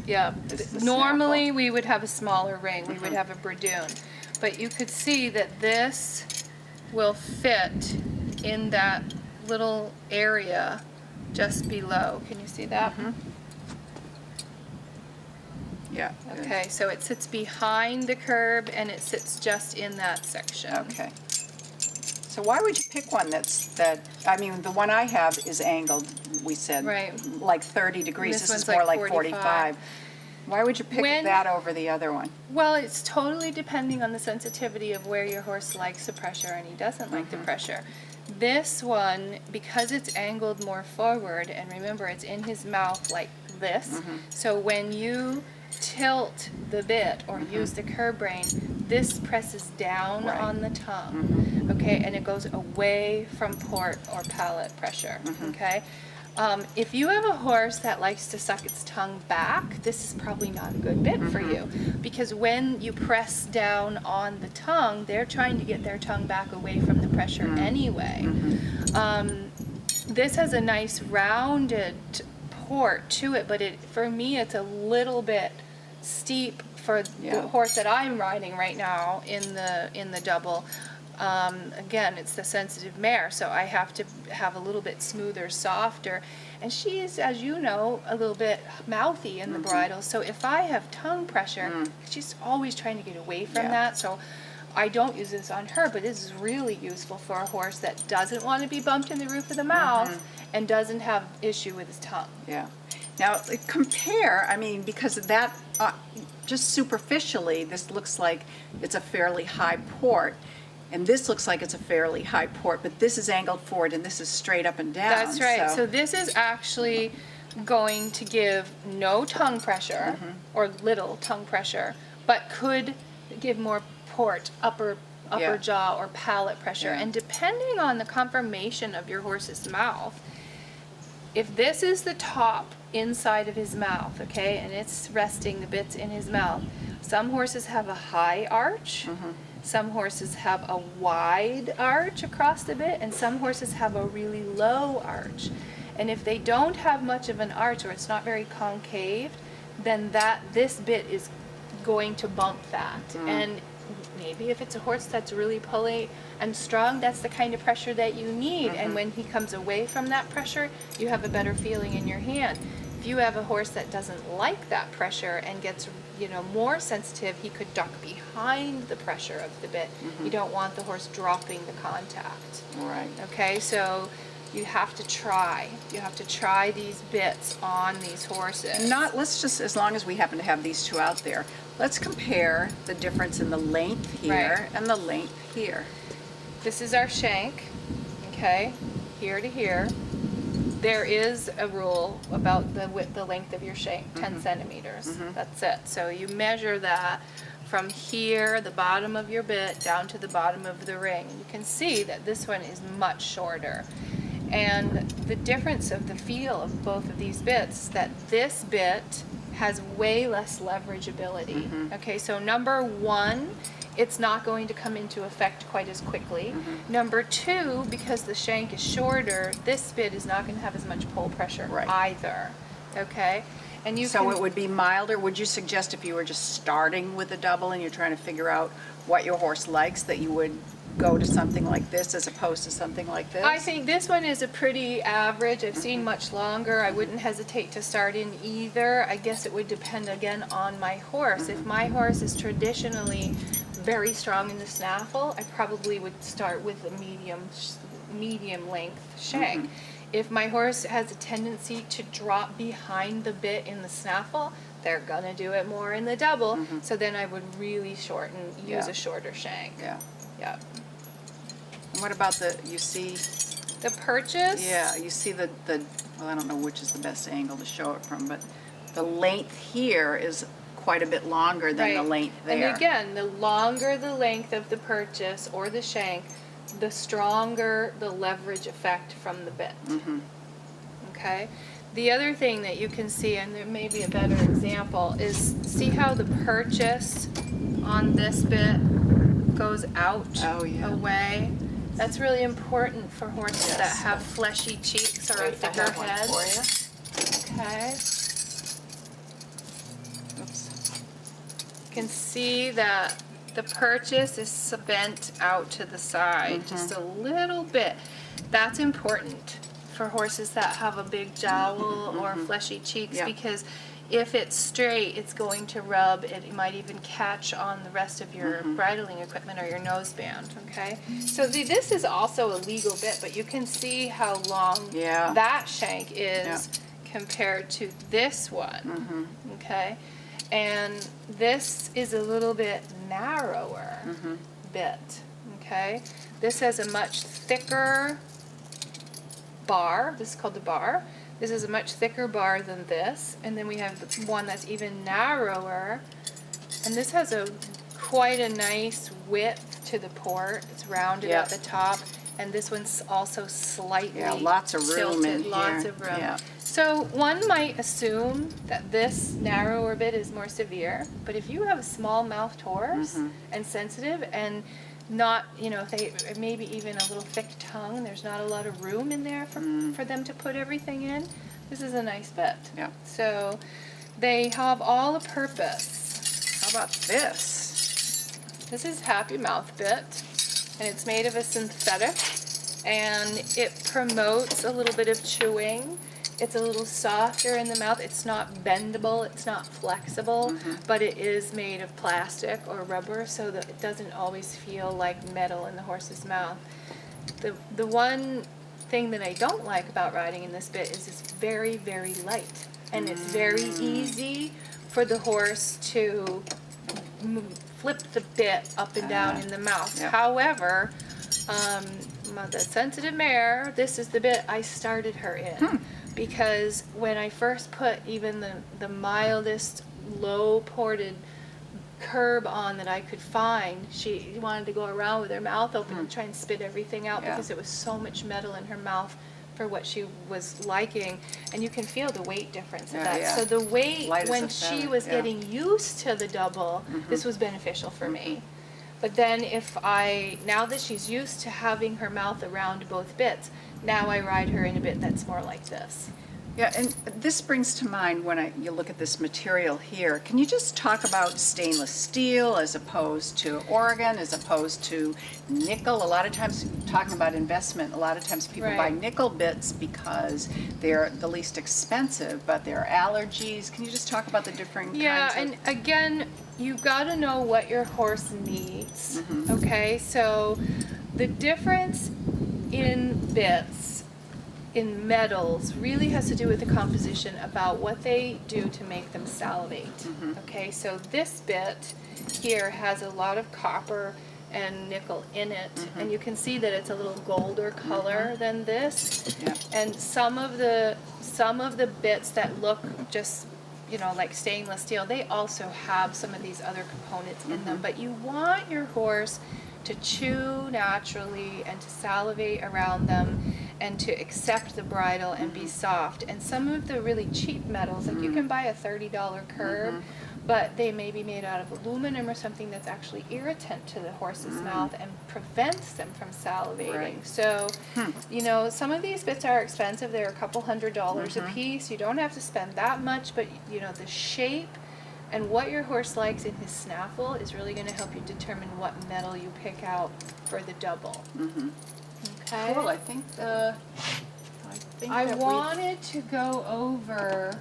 Yeah. the Normally snaffle. we would have a smaller ring. We would have a bridoon. But you could see that this will fit in that little area just below. Can you see that? Yeah. good. Okay, so it sits behind the curb and it sits just in that section. Okay. So why would you pick one I mean, the one I have is angled, we said, Right. like 30 degrees. This This is one's more like like 45. 45. Why would you pick that over the other one? Well, it's totally depending on the sensitivity of where your horse likes the pressure and he doesn't like the pressure. This one, because it's angled more forward, and remember it's in his mouth like this, so when you tilt the bit or use the curb rein, this presses down on the tongue, okay, and it goes away from port or palate pressure, okay? If you have a horse that likes to suck its tongue back, this is probably not a good bit for you, because when you press down on the tongue, they're trying to get their tongue back away from the pressure anyway. This has a nice rounded port to it, but for me it's a little bit steep for the horse that I'm riding right now in the double. Again, it's the sensitive mare, so I have to have a little bit smoother, softer, and she is, as you know, a little bit mouthy in the bridle, so if I have tongue pressure, she's always trying to get away from that, so I don't use this on her, but this is really useful for a horse that doesn't want to be bumped in the roof of the mouth and doesn't have issue with his tongue. Yeah. Now, compare, I mean, because that, just superficially, this looks like it's a fairly high port, and this looks like it's a fairly high port, but this is angled forward and this is straight up and down. That's right. So this is actually going to give no tongue pressure or little tongue pressure, but could give more port, upper jaw or palate pressure. And depending on the conformation of your horse's mouth, if this is the top inside of his mouth, okay, and it's resting the bits in his mouth, some horses have a high arch, some horses have a wide arch across the bit, and some horses have a really low arch. And if they don't have much of an arch, or it's not very concave, then this bit is going to bump that. And maybe if it's a horse that's really pulley and strong, that's the kind of pressure that you need. And when he comes away from that pressure, you have a better feeling in your hand. If you have a horse that doesn't like that pressure and gets, you know, more sensitive, he could duck behind the pressure of the bit. You don't want the horse dropping the contact. Right. Okay, so you have to try. You have to try these bits on these horses. Let's just, as long as we happen to have these two out there, let's compare the difference in the length here and the length here. This is our shank, okay, here to here. There is a rule about the length of your shank, 10 centimeters. That's it. So you measure that from here, the bottom of your bit, down to the bottom of the ring. You can see that this one is much shorter. And the difference of the feel of both of these bits is that this bit has way less leverageability. Okay, so number one, it's not going to come into effect quite as quickly. Number two, because the shank is shorter, this bit is not going to have as much pull pressure either. Okay, and So it would be milder. Would you suggest, if you were just starting with a double and you're trying to figure out what your horse likes, that you would go to something like this as opposed to something like this? I think this one is a pretty average. I've seen much longer. I wouldn't hesitate to start in either. I guess it would depend again on my horse. If my horse is traditionally very strong in the snaffle, I probably would start with a medium length shank. If my horse has a tendency to drop behind the bit in the snaffle, they're gonna do it more in the double. So then I would really shorten, use a shorter shank. Yeah. And what about you see the purchase? Yeah, you see well, I don't know which is the best angle to show it from, but the length here is quite a bit longer than the length there. And again, the longer the length of the purchase or the shank, the stronger the leverage effect from the bit. Okay? The other thing that you can see, and there may be a better example, is see how the purchase on this bit goes out away? That's really important for horses that have fleshy cheeks or a thicker head. Okay. can see that the purchase is bent out to the side just a little bit. That's important for horses that have a big jowl or fleshy cheeks, because if it's straight, it's going to rub. It might even catch on the rest of your bridling equipment or your noseband, okay? So this is also a legal bit, but you can see how long that shank is compared to this one, okay? And this is a little bit narrower bit, okay? This has a much thicker bar. This is called the bar. This is a much thicker bar than this, and then we have the one that's even narrower, and this has quite a nice width to the port. It's rounded at the top, and this one's also slightly lots of room tilted, in lots here. of room. So one might assume that this narrower bit is more severe, but if you have a small-mouthed horse and sensitive and not, you know, if they maybe even a little thick tongue, there's not a lot of room in there for them to put everything in, this is a nice bit. So they have all a purpose. How about this? This is Happy Mouth bit, and it's made of a synthetic, and it promotes a little bit of chewing. It's a little softer in the mouth. It's not bendable, it's not flexible, but it is made of plastic or rubber, so that it doesn't always feel like metal in the horse's mouth. The one thing that I don't like about riding in this bit is it's very, very light, and it's very easy for the horse to flip the bit up and down in the mouth. However, the sensitive mare, this is the bit I started her in. Because when I first put even the mildest low-ported curb on that I could find, she wanted to go around with her mouth open and try and spit everything out because it was so much metal in her mouth for what she was liking, and you can feel the weight difference of that. So the weight, when she was getting used to the double, this was beneficial for me. But then now that she's used to having her mouth around both bits, now I ride her in a bit that's more like this. Yeah, and this brings to mind when you look at this material here. Can you just talk about stainless steel as opposed to Oregon, as opposed to nickel? A lot of times, talking about investment, a lot of times people buy nickel bits because they're the least expensive, but there are allergies. Can you just talk about the different kinds of... Yeah, and again, you've got to know what your horse needs, okay? So the difference in bits, in metals, really has to do with the composition about what they do to make them salivate. Okay, so this bit here has a lot of copper and nickel in it, and you can see that it's a little golder color than this. And some of the bits that look just, you know, like stainless steel, they also have some of these other components in them. But you want your horse to chew naturally and to salivate around them and to accept the bridle and be soft. And some of the really cheap metals, like you can buy a $30 curb, but they may be made out of aluminum or something that's actually irritant to the horse's mouth and prevents them from salivating. So, you know, some of these bits are expensive. They're a couple $100s a piece. You don't have to spend that much, but, you know, the shape and what your horse likes in his snaffle is really going to help you determine what metal you pick out for the double. Okay. Cool. I wanted to go over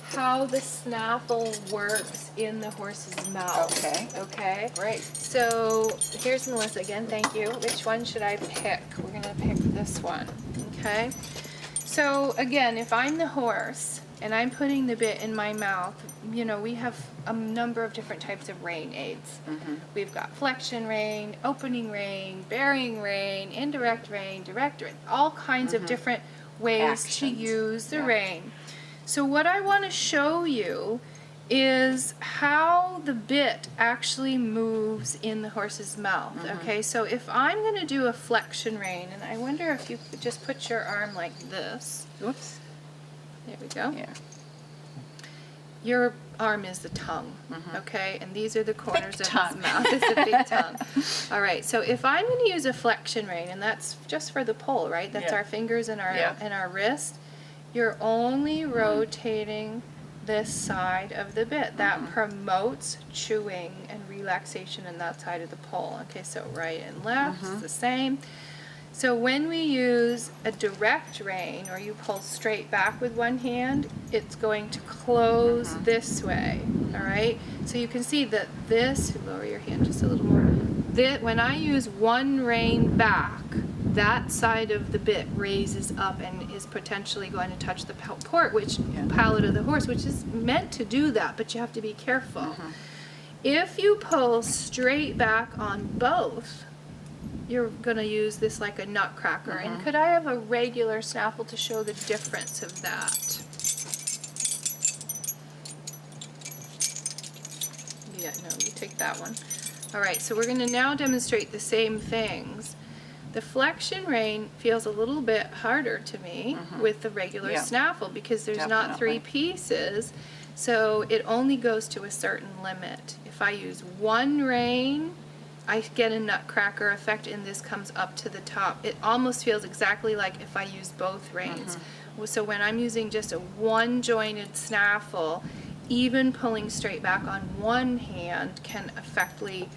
how the snaffle works in the horse's mouth. Okay. Great. So here's Melissa again. Thank you. Which one should I pick? We're going to pick this one. Okay. So again, if I'm the horse and I'm putting the bit in my mouth, you know, we have a number of different types of rein aids. We've got flexion rein, opening rein, bearing rein, indirect rein, direct rein, all kinds of different ways to use the rein. So what I want to show you is how the bit actually moves in the horse's mouth. Okay, so if I'm going to do a flexion rein, and I wonder if you could just put your arm like this. Oops. There we go. Your arm is the tongue, okay? And these are the corners of his mouth. It's a big tongue. All right, so if I'm going to use a flexion rein, and that's just for the pull, right? That's our fingers and our wrist. You're only rotating this side of the bit. That promotes chewing and relaxation in that side of the pole. Okay, so right and left is the same. So when we use a direct rein, or you pull straight back with one hand, it's going to close this way, all right? So you can see that this, lower your hand just a little more, when I use one rein back, that side of the bit raises up and is potentially going to touch the palate, palate of the horse, which is meant to do that, but you have to be careful. If you pull straight back on both, you're going to use this like a nutcracker. And could I have a regular snaffle to show the difference of that? Yeah, no, you take that one. All right, so we're going to now demonstrate the same things. The flexion rein feels a little bit harder to me with the regular snaffle because there's not 3 pieces, so it only goes to a certain limit. If I use one rein, I get a nutcracker effect, and this comes up to the top. It almost feels exactly like if I use both reins. So when I'm using just a one-jointed snaffle, even pulling straight back on one hand can effectively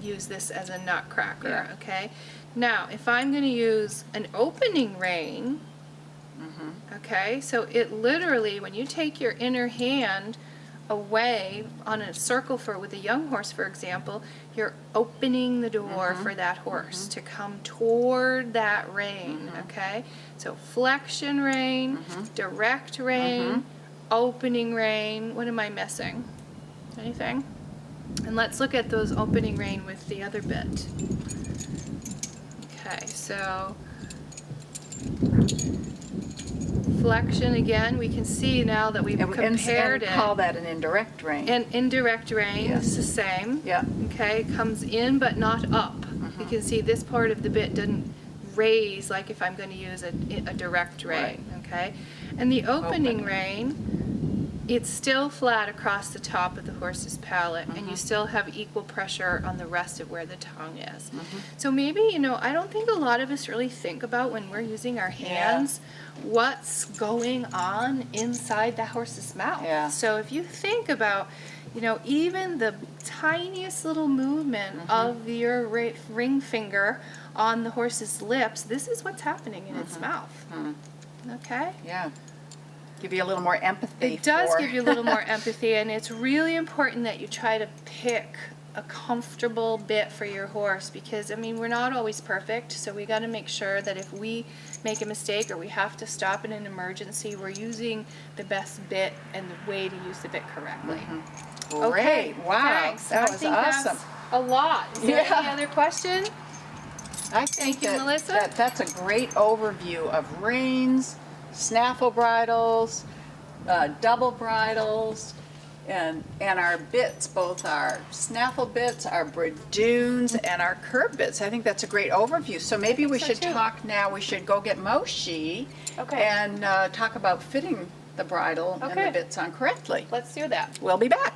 use this as a nutcracker, okay? Now, if I'm going to use an opening rein, okay, so it literally, when you take your inner hand away on a circle with a young horse, for example, you're opening the door for that horse to come toward that rein, okay? So flexion rein, direct rein, opening rein. What am I missing? Anything? And let's look at those opening rein with the other bit. Okay, so flexion again, we can see now that we've compared it. And call that an indirect rein. An indirect rein is the same. Yeah. Okay, comes in but not up. You can see this part of the bit doesn't raise like if I'm going to use a direct rein. Okay, and the opening rein, it's still flat across the top of the horse's palate, and you still have equal pressure on the rest of where the tongue is. So maybe, you know, I don't think a lot of us really think about when we're using our hands what's going on inside that horse's mouth. So if you think about, you know, even the tiniest little movement of your ring finger on the horse's lips, this is what's happening in its mouth. Okay? Yeah. Give you a little more empathy. It does give you a little more empathy, and it's really important that you try to pick a comfortable bit for your horse, because I mean, we're not always perfect, so we got to make sure that if we make a mistake or we have to stop in an emergency, we're using the best bit and the way to use the bit correctly. Great. Okay, Wow. thanks. That I was think awesome. That's a lot. Is there any other question? I think Thank you, Melissa. that's a great overview of reins, snaffle bridles, double bridles, and our bits, both our snaffle bits, our bridoons, and our curb bits. I think that's a great overview. So maybe we should talk now. We should go get Moshi and talk about fitting the bridle and the bits on correctly. Let's do that. We'll be back.